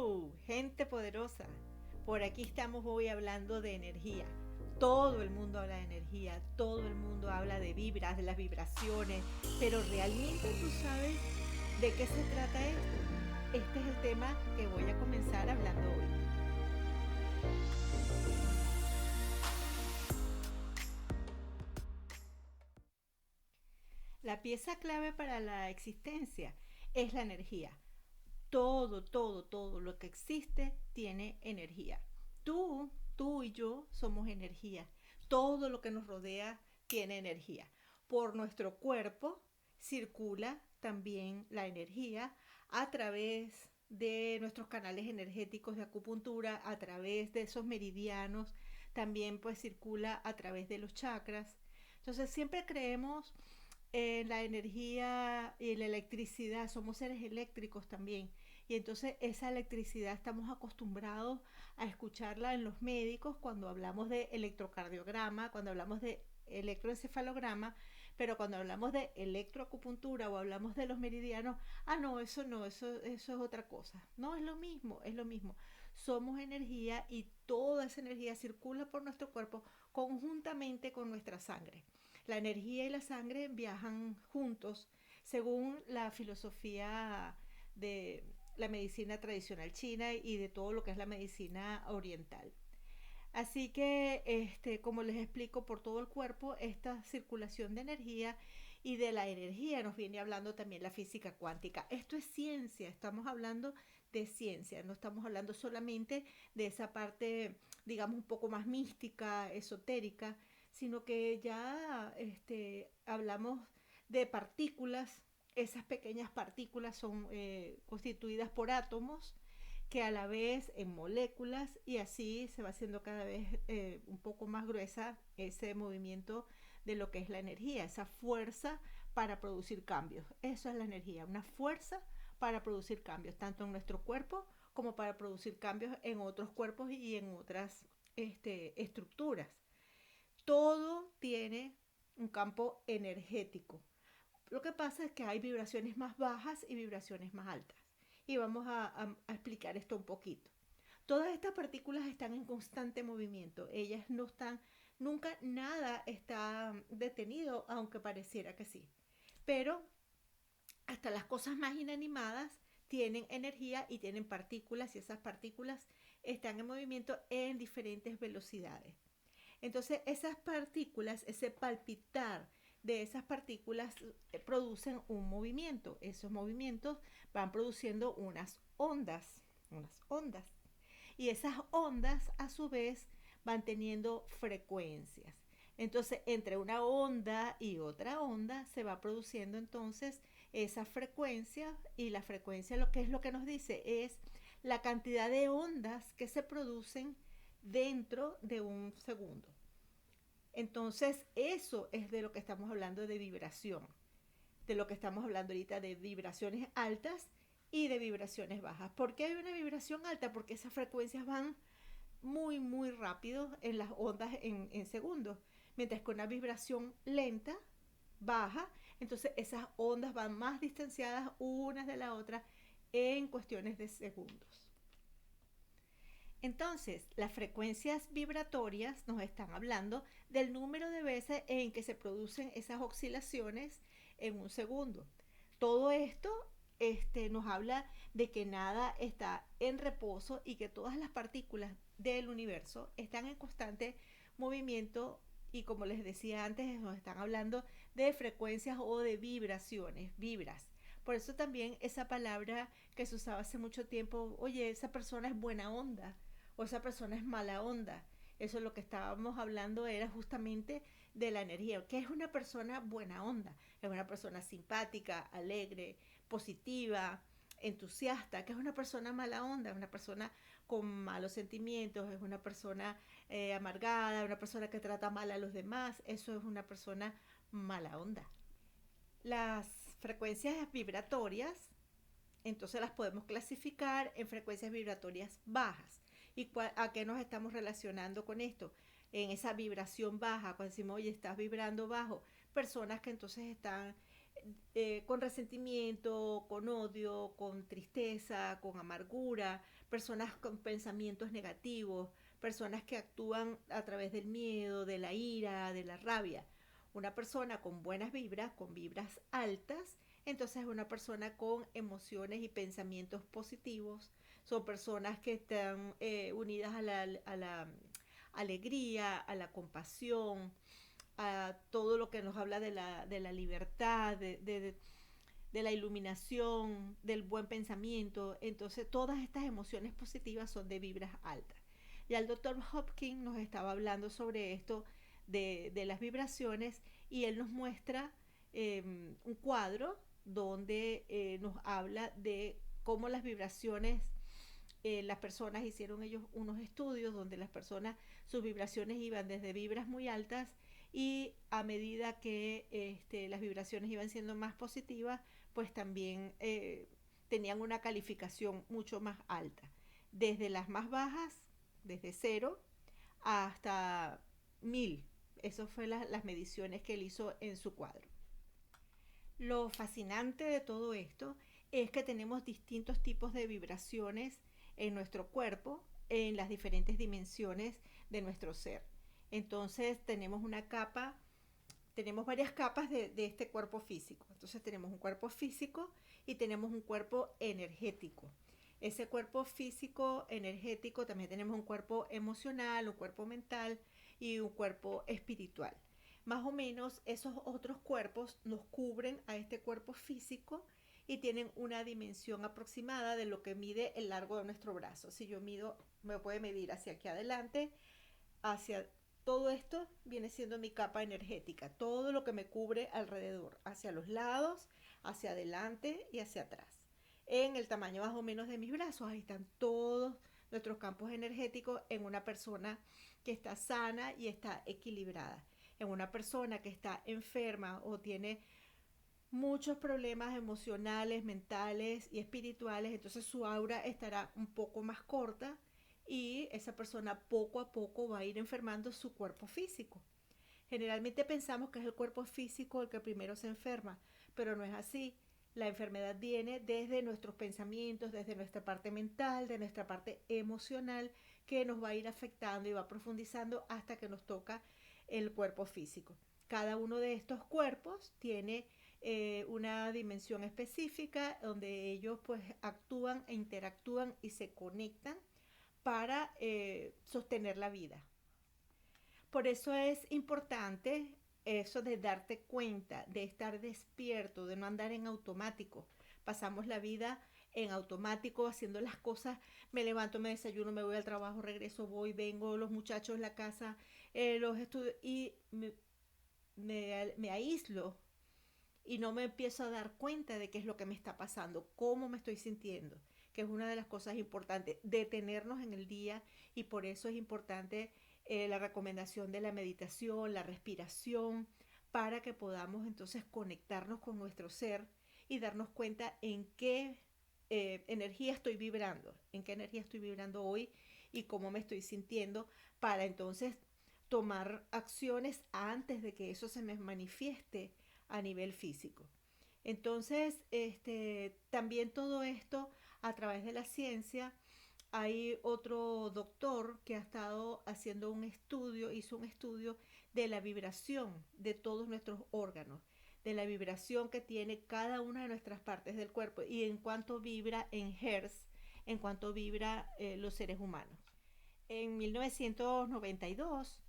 Hello, gente poderosa. Por aquí estamos hoy hablando de energía. Todo el mundo habla de energía, todo el mundo habla de vibras, de las vibraciones, pero ¿realmente tú sabes de qué se trata esto? Este es el tema que voy a comenzar hablando hoy. La pieza clave para la existencia es la energía. Todo lo que existe tiene energía. Tú y yo somos energía. Todo lo que nos rodea tiene energía. Por nuestro cuerpo circula también la energía a través de nuestros canales energéticos de acupuntura, a través de esos meridianos, también pues circula a través de los chakras. Entonces siempre creemos la energía y la electricidad, somos seres eléctricos también. Y entonces esa electricidad estamos acostumbrados a escucharla en los médicos cuando hablamos de electrocardiograma, cuando hablamos de electroencefalograma, pero cuando hablamos de electroacupuntura o hablamos de los meridianos, no, eso es otra cosa. No, es lo mismo, es lo mismo. Somos energía y toda esa energía circula por nuestro cuerpo conjuntamente con nuestra sangre. La energía y la sangre viajan juntos según la filosofía de la medicina tradicional china y de todo lo que es la medicina oriental. Así que, como les explico, por todo el cuerpo, esta circulación de energía y de la energía nos viene hablando también la física cuántica. Esto es ciencia, estamos hablando de ciencia, no estamos hablando solamente de esa parte, digamos, un poco más mística, esotérica, sino que ya hablamos de partículas. Esas pequeñas partículas son constituidas por átomos que a la vez en moléculas y así se va haciendo cada vez un poco más gruesa ese movimiento de lo que es la energía, esa fuerza para producir cambios. Eso es la energía, una fuerza para producir cambios, tanto en nuestro cuerpo como para producir cambios en otros cuerpos y en otras estructuras. Todo tiene un campo energético. Lo que pasa es que hay vibraciones más bajas y vibraciones más altas. Y vamos a explicar esto un poquito. Todas estas partículas están en constante movimiento. Ellas no están, nunca nada está detenido, aunque pareciera que sí. Pero hasta las cosas más inanimadas tienen energía y tienen partículas y esas partículas están en movimiento en diferentes velocidades. Entonces esas partículas, ese palpitar de esas partículas producen un movimiento. Esos movimientos van produciendo unas ondas. Y esas ondas a su vez van teniendo frecuencias. Entonces, entre una onda y otra onda se va produciendo entonces esa frecuencia y la frecuencia lo que es lo que nos dice es la cantidad de ondas que se producen dentro de un segundo. Entonces, eso es de lo que estamos hablando de vibración, de lo que estamos hablando ahorita de vibraciones altas y de vibraciones bajas. ¿Por qué hay una vibración alta? Porque esas frecuencias van muy rápido en las ondas en segundos, mientras que una vibración lenta, baja, entonces esas ondas van más distanciadas unas de la otra en cuestiones de segundos. Entonces, las frecuencias vibratorias nos están hablando del número de veces en que se producen esas oscilaciones en un segundo. Todo esto nos habla de que nada está en reposo y que todas las partículas del universo están en constante movimiento y como les decía antes, nos están hablando de frecuencias o de vibraciones, vibras. Por eso también esa palabra que se usaba hace mucho tiempo, oye, esa persona es buena onda o esa persona es mala onda. Eso es lo que estábamos hablando era justamente de la energía. ¿Qué es una persona buena onda? Es una persona simpática, alegre, positiva, entusiasta. ¿Qué es una persona mala onda? Es una persona con malos sentimientos, es una persona amargada, una persona que trata mal a los demás. Eso es una persona mala onda. Las frecuencias vibratorias entonces las podemos clasificar en frecuencias vibratorias bajas. ¿Y a qué nos estamos relacionando con esto? En esa vibración baja, cuando decimos, oye, estás vibrando bajo, personas que entonces están con resentimiento, con odio, con tristeza, con amargura, personas con pensamientos negativos, personas que actúan a través del miedo, de la ira, de la rabia. Una persona con buenas vibras, con vibras altas, entonces es una persona con emociones y pensamientos positivos. Son personas que están unidas a la alegría, a la compasión, a todo lo que nos habla de la libertad, de la iluminación, del buen pensamiento. Entonces, todas estas emociones positivas son de vibras altas. Ya el doctor Hopkins nos estaba hablando sobre esto de las vibraciones y él nos muestra un cuadro donde nos habla de cómo las vibraciones, las personas hicieron ellos unos estudios donde las personas, sus vibraciones iban desde vibras muy altas y a medida que las vibraciones iban siendo más positivas, pues también tenían una calificación mucho más alta. Desde las más bajas, desde cero, hasta 1000. Esas fueron las mediciones que él hizo en su cuadro. Lo fascinante de todo esto es que tenemos distintos tipos de vibraciones en nuestro cuerpo, en las diferentes dimensiones de nuestro ser. Entonces tenemos una capa, tenemos varias capas de este cuerpo físico. Entonces tenemos un cuerpo físico y tenemos un cuerpo energético. Ese cuerpo físico energético, también tenemos un cuerpo emocional, un cuerpo mental y un cuerpo espiritual. Más o menos esos otros cuerpos nos cubren a este cuerpo físico y tienen una dimensión aproximada de lo que mide el largo de nuestro brazo. Si yo mido, me puede medir hacia aquí adelante, hacia todo esto viene siendo mi capa energética, todo lo que me cubre alrededor, hacia los lados, hacia adelante y hacia atrás. En el tamaño más o menos de mis brazos, ahí están todos nuestros campos energéticos en una persona que está sana y está equilibrada. En una persona que está enferma o tiene muchos problemas emocionales, mentales y espirituales, entonces su aura estará un poco más corta y esa persona poco a poco va a ir enfermando su cuerpo físico. Generalmente pensamos que es el cuerpo físico el que primero se enferma, pero no es así. La enfermedad viene desde nuestros pensamientos, desde nuestra parte mental, de nuestra parte emocional, que nos va a ir afectando y va profundizando hasta que nos toca el cuerpo físico. Cada uno de estos cuerpos tiene una dimensión específica donde ellos pues actúan e interactúan y se conectan para sostener la vida. Por eso es importante eso de darte cuenta, de estar despierto, de no andar en automático. Pasamos la vida en automático haciendo las cosas, me levanto, me desayuno, me voy al trabajo, regreso, voy, vengo, los muchachos, la casa, los estudios y me aíslo y no me empiezo a dar cuenta de qué es lo que me está pasando, cómo me estoy sintiendo, que es una de las cosas importantes, detenernos en el día y por eso es importante la recomendación de la meditación, la respiración, para que podamos entonces conectarnos con nuestro ser y darnos cuenta en qué energía estoy vibrando, en qué energía estoy vibrando hoy y cómo me estoy sintiendo para entonces tomar acciones antes de que eso se me manifieste a nivel físico. Entonces, también todo esto a través de la ciencia, hay otro doctor que ha estado haciendo un estudio, hizo un estudio de la vibración de todos nuestros órganos, de la vibración que tiene cada una de nuestras partes del cuerpo y en cuanto vibra en hertz, en cuanto vibra los seres humanos. En 1992,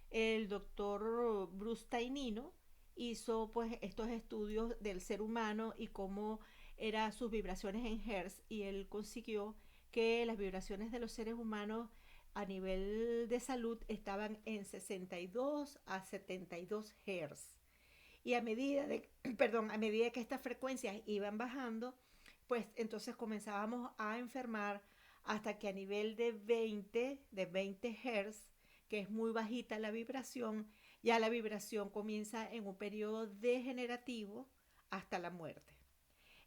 el doctor Bruce Tainino hizo pues estos estudios del ser humano y cómo eran sus vibraciones en hertz y él consiguió que las vibraciones de los seres humanos a nivel de salud estaban en 62 a 72 Hz. Y a medida de, perdón, a medida que estas frecuencias iban bajando, pues entonces comenzábamos a enfermar hasta que a nivel de 20 Hz, que es muy bajita la vibración, ya la vibración comienza en un periodo degenerativo hasta la muerte.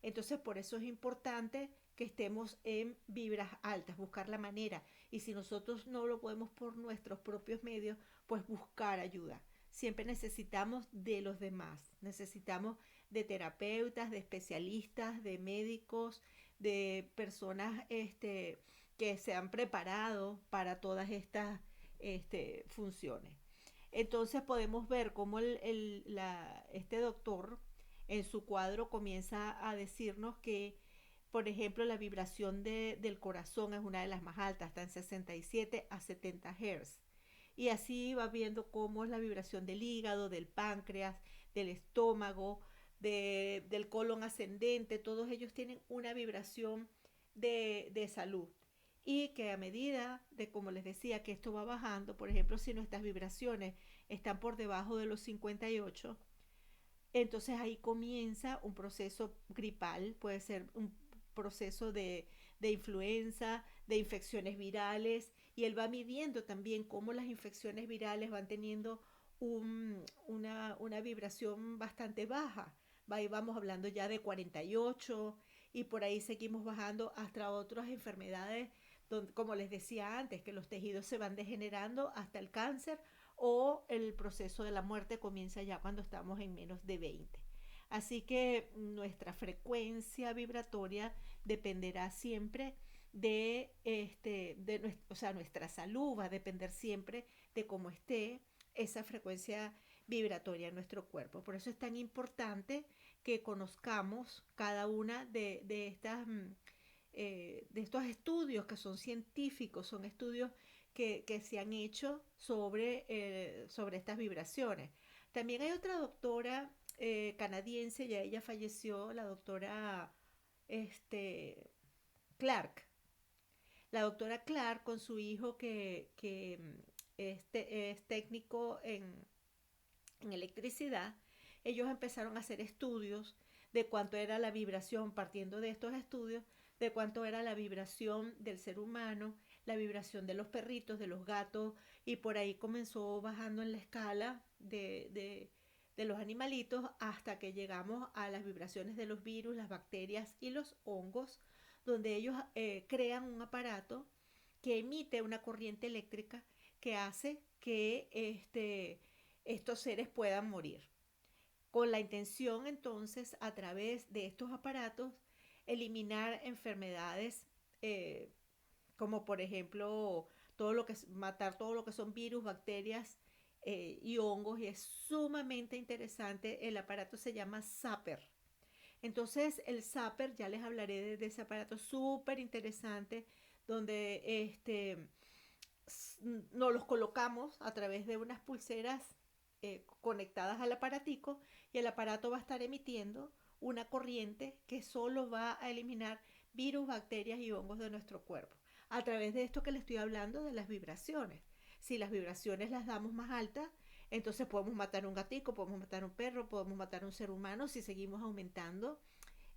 Entonces, por eso es importante que estemos en vibras altas, buscar la manera. Y si nosotros no lo podemos por nuestros propios medios, pues buscar ayuda. Siempre necesitamos de los demás, necesitamos de terapeutas, de especialistas, de médicos, de personas que se han preparado para todas estas funciones. Entonces podemos ver cómo este doctor en su cuadro comienza a decirnos que, por ejemplo, la vibración del corazón es una de las más altas, está en 67 a 70 Hz. Y así va viendo cómo es la vibración del hígado, del páncreas, del estómago, del colon ascendente. Todos ellos tienen una vibración de salud. Y que a medida de, como les decía, que esto va bajando, por ejemplo, si nuestras vibraciones están por debajo de los 58, entonces ahí comienza un proceso gripal, puede ser un proceso de influenza, de infecciones virales, y él va midiendo también cómo las infecciones virales van teniendo una vibración bastante baja. Ahí vamos hablando ya de 48 y por ahí seguimos bajando hasta otras enfermedades, donde, como les decía antes, que los tejidos se van degenerando hasta el cáncer o el proceso de la muerte comienza ya cuando estamos en menos de 20. Así que nuestra frecuencia vibratoria dependerá siempre o sea, nuestra salud va a depender siempre de cómo esté esa frecuencia vibratoria en nuestro cuerpo. Por eso es tan importante que conozcamos cada una de estos estudios que son científicos, son estudios que se han hecho sobre estas vibraciones. También hay otra doctora canadiense, ya ella falleció, la doctora este, Clark. La doctora Clark con su hijo es técnico en electricidad, ellos empezaron a hacer estudios de cuánto era la vibración, partiendo de estos estudios, de cuánto era la vibración del ser humano, la vibración de los perritos, de los gatos, y por ahí comenzó bajando en la escala de los animalitos hasta que llegamos a las vibraciones de los virus, las bacterias y los hongos, donde ellos crean un aparato que emite una corriente eléctrica que hace que estos seres puedan morir. Con la intención entonces, a través de estos aparatos, eliminar enfermedades eh, como por ejemplo matar todo lo que son virus, bacterias y hongos, y es sumamente interesante. El aparato se llama Zapper. Entonces el Zapper, ya les hablaré de ese aparato súper interesante, donde nos los colocamos a través de unas pulseras conectadas al aparatico, y el aparato va a estar emitiendo una corriente que solo va a eliminar virus, bacterias y hongos de nuestro cuerpo. A través de esto que le estoy hablando de las vibraciones. Si las vibraciones las damos más altas, entonces podemos matar un gatico, podemos matar un perro, podemos matar un ser humano si seguimos aumentando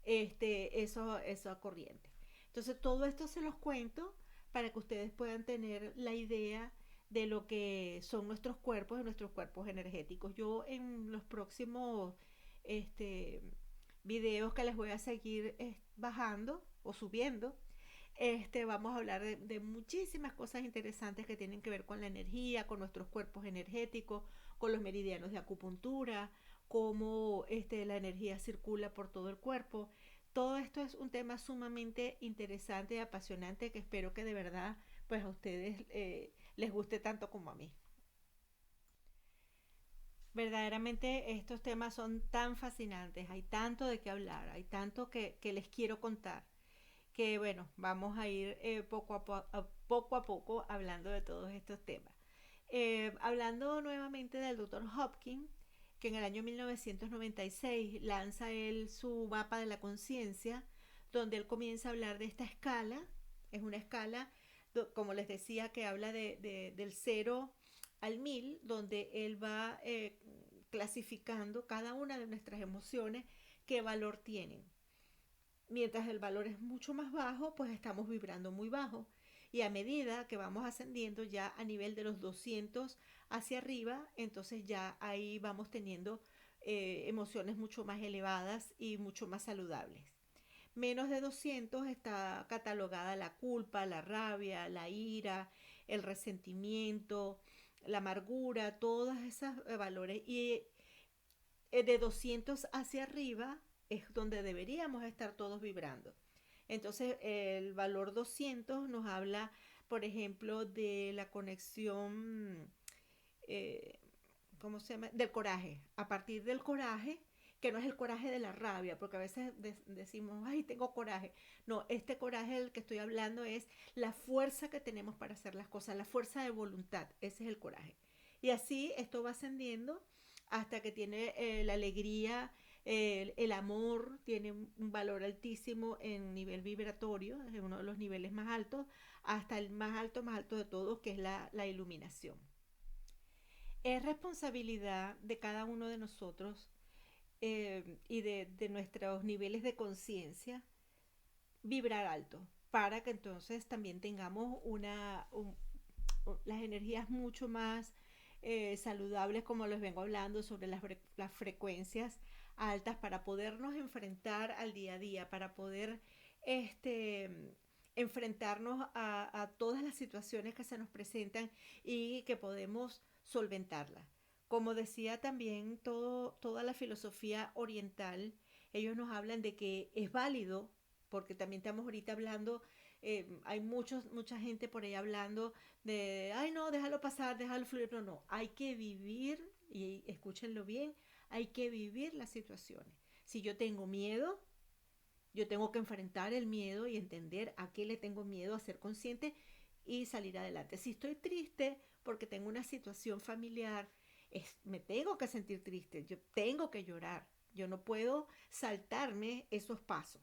esa corriente. Entonces todo esto se los cuento para que ustedes puedan tener la idea de lo que son nuestros cuerpos energéticos. Yo en los próximos videos que les voy a seguir bajando o subiendo, vamos a hablar de muchísimas cosas interesantes que tienen que ver con la energía, con nuestros cuerpos energéticos, con los meridianos de acupuntura, cómo la energía circula por todo el cuerpo. Todo esto es un tema sumamente interesante y apasionante que espero que de verdad pues a ustedes les guste tanto como a mí. Verdaderamente estos temas son tan fascinantes, hay tanto de qué hablar, hay tanto que les quiero contar, que bueno, vamos a ir poco a poco hablando de todos estos temas. Hablando nuevamente del doctor Hopkins, que en el año 1996 lanza él su mapa de la conciencia, donde él comienza a hablar de esta escala. Es una escala, como les decía, que habla del 0 al 1000, donde él va clasificando cada una de nuestras emociones, qué valor tienen. Mientras el valor es mucho más bajo, pues estamos vibrando muy bajo. Y a medida que vamos ascendiendo ya a nivel de los 200 hacia arriba, entonces ya ahí vamos teniendo emociones mucho más elevadas y mucho más saludables. Menos de 200 está catalogada la culpa, la rabia, la ira, el resentimiento, la amargura, todos esos valores. Y de 200 hacia arriba es donde deberíamos estar todos vibrando. Entonces, el valor 200 nos habla, por ejemplo, de la conexión, eh, ¿cómo se llama? Del coraje. A partir del coraje, que no es el coraje de la rabia, porque a veces decimos, ay, tengo coraje. No, este coraje del que estoy hablando es la fuerza que tenemos para hacer las cosas, la fuerza de voluntad, ese es el coraje. Y así esto va ascendiendo hasta que tiene la alegría, el amor tiene un valor altísimo en nivel vibratorio, es uno de los niveles más altos, hasta el más alto de todos, que es la iluminación. Es responsabilidad de cada uno de nosotros y de nuestros niveles de conciencia vibrar alto para que entonces también tengamos las energías mucho más saludables, como les vengo hablando, sobre las frecuencias altas para podernos enfrentar al día a día, para poder este, enfrentarnos a todas las situaciones que se nos presentan y que podemos solventarlas. Como decía también toda la filosofía oriental, ellos nos hablan de que es válido, porque también estamos ahorita hablando, hay mucha gente por ahí hablando de, ay no, déjalo pasar, déjalo fluir. No, no, hay que vivir, y escúchenlo bien, hay que vivir las situaciones. Si yo tengo miedo, yo tengo que enfrentar el miedo y entender a qué le tengo miedo, a ser consciente y salir adelante. Si estoy triste porque tengo una situación familiar, me tengo que sentir triste, yo tengo que llorar, yo no puedo saltarme esos pasos.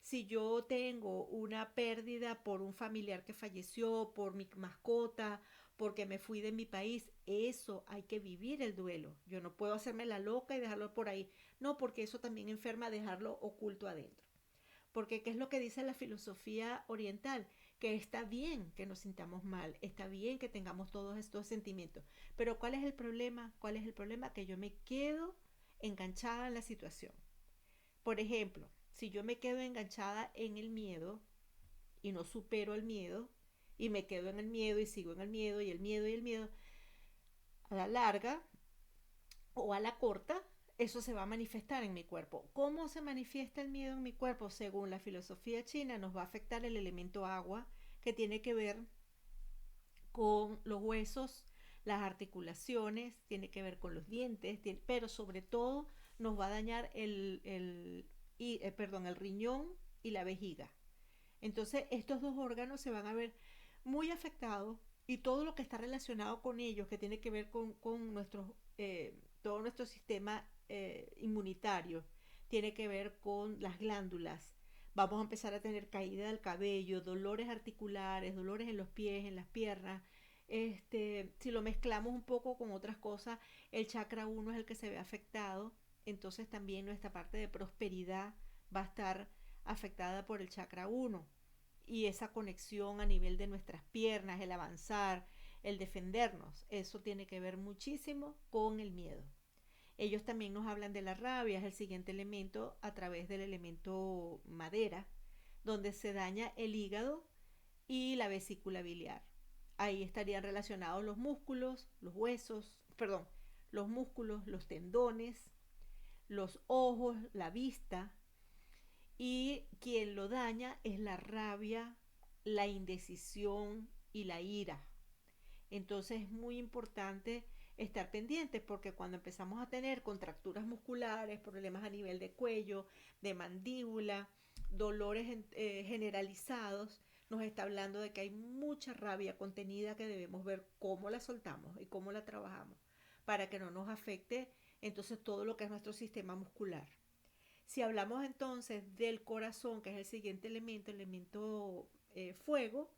Si yo tengo una pérdida por un familiar que falleció, por mi mascota, porque me fui de mi país, eso hay que vivir el duelo. Yo no puedo hacerme la loca y dejarlo por ahí. No, porque eso también enferma dejarlo oculto adentro. Porque ¿qué es lo que dice la filosofía oriental? Que está bien que nos sintamos mal, está bien que tengamos todos estos sentimientos. Pero ¿cuál es el problema? ¿Cuál es el problema? Que yo me quedo enganchada en la situación. Por ejemplo, si yo me quedo enganchada en el miedo y no supero el miedo y me quedo en el miedo y sigo en el miedo y el miedo y el miedo, a la larga o a la corta, eso se va a manifestar en mi cuerpo. ¿Cómo se manifiesta el miedo en mi cuerpo? Según la filosofía china, nos va a afectar el elemento agua, que tiene que ver con los huesos, las articulaciones, tiene que ver con los dientes, pero sobre todo nos va a dañar el riñón y la vejiga. Entonces estos dos órganos se van a ver muy afectados y todo lo que está relacionado con ellos, que tiene que ver con todo nuestro sistema inmunitario, tiene que ver con las glándulas. Vamos a empezar a tener caída del cabello, dolores articulares, dolores en los pies, en las piernas. Si lo mezclamos un poco con otras cosas, el chakra uno es el que se ve afectado, entonces también nuestra parte de prosperidad va a estar afectada por el chakra uno y esa conexión a nivel de nuestras piernas, el avanzar, el defendernos, eso tiene que ver muchísimo con el miedo. Ellos también nos hablan de la rabia, es el siguiente elemento a través del elemento madera, donde se daña el hígado y la vesícula biliar. Ahí estarían relacionados los músculos, los huesos, perdón, los músculos, los tendones, los ojos, la vista, y quien lo daña es la rabia, la indecisión y la ira. Entonces es muy importante estar pendientes porque cuando empezamos a tener contracturas musculares, problemas a nivel de cuello, de mandíbula, dolores generalizados, nos está hablando de que hay mucha rabia contenida que debemos ver cómo la soltamos y cómo la trabajamos para que no nos afecte entonces todo lo que es nuestro sistema muscular. Si hablamos entonces del corazón, que es el siguiente elemento, el elemento fuego,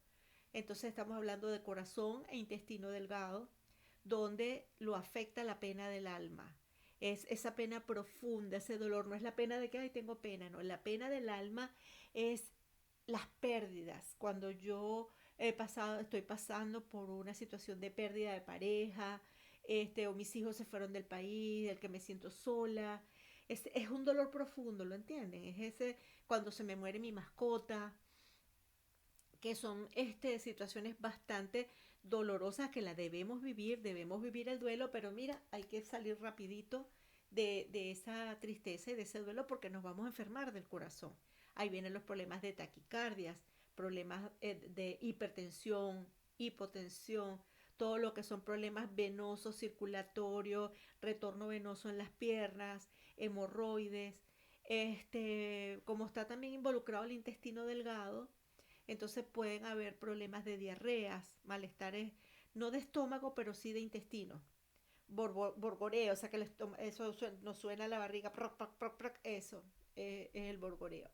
entonces estamos hablando de corazón e intestino delgado, donde lo afecta la pena del alma. Es esa pena profunda, ese dolor. No es la pena de que, ay, tengo pena, no. La pena del alma es las pérdidas. Cuando yo estoy pasando por una situación de pérdida de pareja, o mis hijos se fueron del país, del que me siento sola. Es un dolor profundo, ¿lo entienden? Es ese cuando se me muere mi mascota, que son situaciones bastante dolorosas que las debemos vivir el duelo, pero mira, hay que salir rapidito de esa tristeza y de ese duelo porque nos vamos a enfermar del corazón. Ahí vienen los problemas de taquicardias, problemas de hipertensión, hipotensión, todo lo que son problemas venosos, circulatorios, retorno venoso en las piernas, hemorroides, como está también involucrado el intestino delgado, entonces pueden haber problemas de diarreas, malestares, no de estómago, pero sí de intestino. Borboreo, o sea que eso nos suena a la barriga, proc, proc, proc, proc, eso es el borboreo.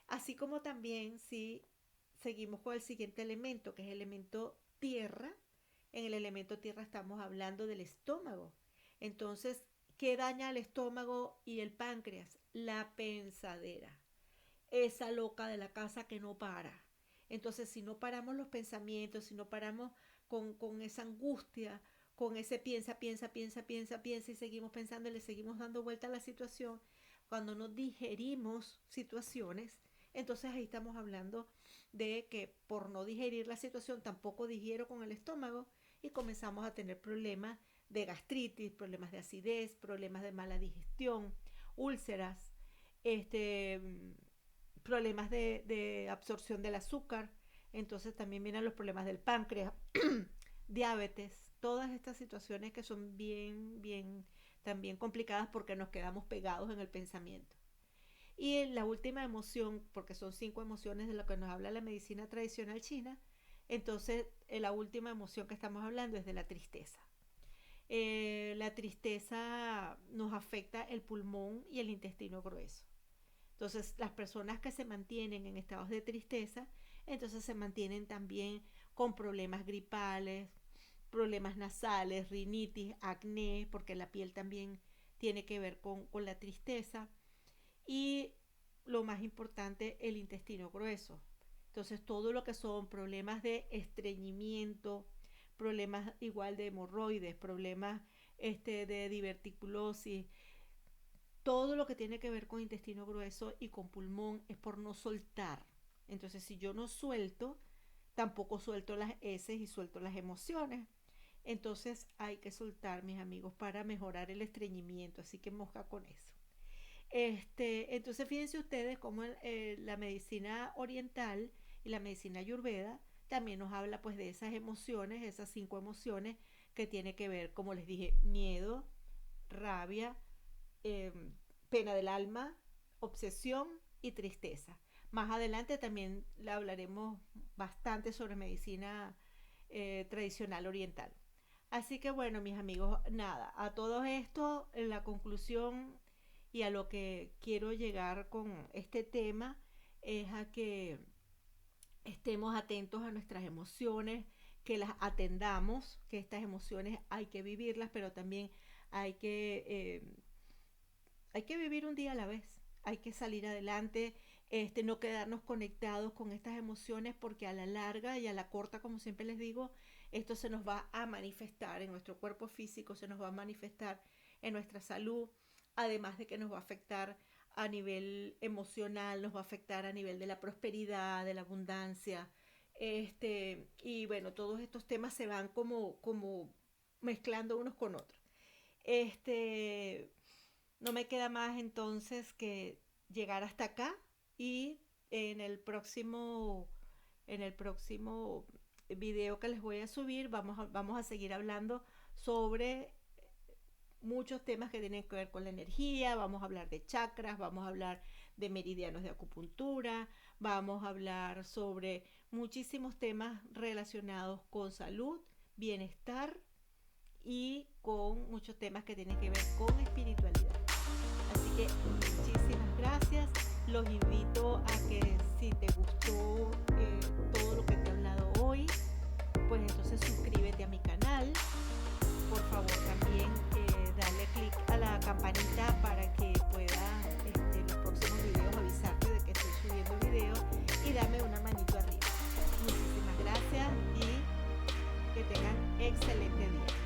Así como también si seguimos con el siguiente elemento, que es el elemento tierra, en el elemento tierra estamos hablando del estómago. Entonces, ¿qué daña el estómago y el páncreas? La pensadera, esa loca de la casa que no para. Entonces, si no paramos los pensamientos, si no paramos con esa angustia, con ese piensa, piensa, piensa, piensa, piensa y seguimos pensando y le seguimos dando vuelta a la situación, cuando no digerimos situaciones, entonces ahí estamos hablando de que por no digerir la situación tampoco digiero con el estómago y comenzamos a tener problemas de gastritis, problemas de acidez, problemas de mala digestión, úlceras, este, problemas de absorción del azúcar. Entonces también vienen los problemas del páncreas, diabetes, todas estas situaciones que son bien también complicadas porque nos quedamos pegados en el pensamiento. Y en la última emoción, porque son 5 emociones de lo que nos habla la medicina tradicional china, entonces la última emoción que estamos hablando es de la tristeza. La tristeza nos afecta el pulmón y el intestino grueso. Entonces las personas que se mantienen en estados de tristeza, entonces se mantienen también con problemas gripales, problemas nasales, rinitis, acné, porque la piel también tiene que ver con la tristeza. Y lo más importante, el intestino grueso. Entonces todo lo que son problemas de estreñimiento, problemas igual de hemorroides, problemas de diverticulosis, todo lo que tiene que ver con intestino grueso y con pulmón es por no soltar. Entonces si yo no suelto, tampoco suelto las heces y suelto las emociones. Entonces hay que soltar, mis amigos, para mejorar el estreñimiento. Así que mosca con eso. Entonces fíjense ustedes cómo la medicina oriental y la medicina ayurveda también nos habla pues de esas emociones, esas 5 emociones que tiene que ver, como les dije, miedo, rabia, eh, pena del alma, obsesión y tristeza. Más adelante también le hablaremos bastante sobre medicina tradicional oriental. Así que bueno, mis amigos, nada, a todo esto, la conclusión y a lo que quiero llegar con este tema es a que estemos atentos a nuestras emociones, que las atendamos, que estas emociones hay que vivirlas, pero también hay que, eh, hay que vivir un día a la vez, hay que salir adelante, no quedarnos conectados con estas emociones porque a la larga y a la corta, como siempre les digo, esto se nos va a manifestar en nuestro cuerpo físico, se nos va a manifestar en nuestra salud, además de que nos va a afectar a nivel emocional, nos va a afectar a nivel de la prosperidad, de la abundancia. Y bueno, todos estos temas se van como mezclando unos con otros. No me queda más entonces que llegar hasta acá y en el próximo video que les voy a subir vamos a seguir hablando sobre muchos temas que tienen que ver con la energía, vamos a hablar de chakras, vamos a hablar de meridianos de acupuntura, vamos a hablar sobre muchísimos temas relacionados con salud, bienestar y con muchos temas que tienen que ver con espiritualidad. Así que muchísimas gracias, los invito a que si te gustó todo lo que te he hablado hoy, pues entonces suscríbete a mi canal, por favor también darle clic a la campanita para que pueda en los próximos videos avisarte de que estoy subiendo videos y dame una manito arriba. Muchísimas gracias y que tengan excelente día.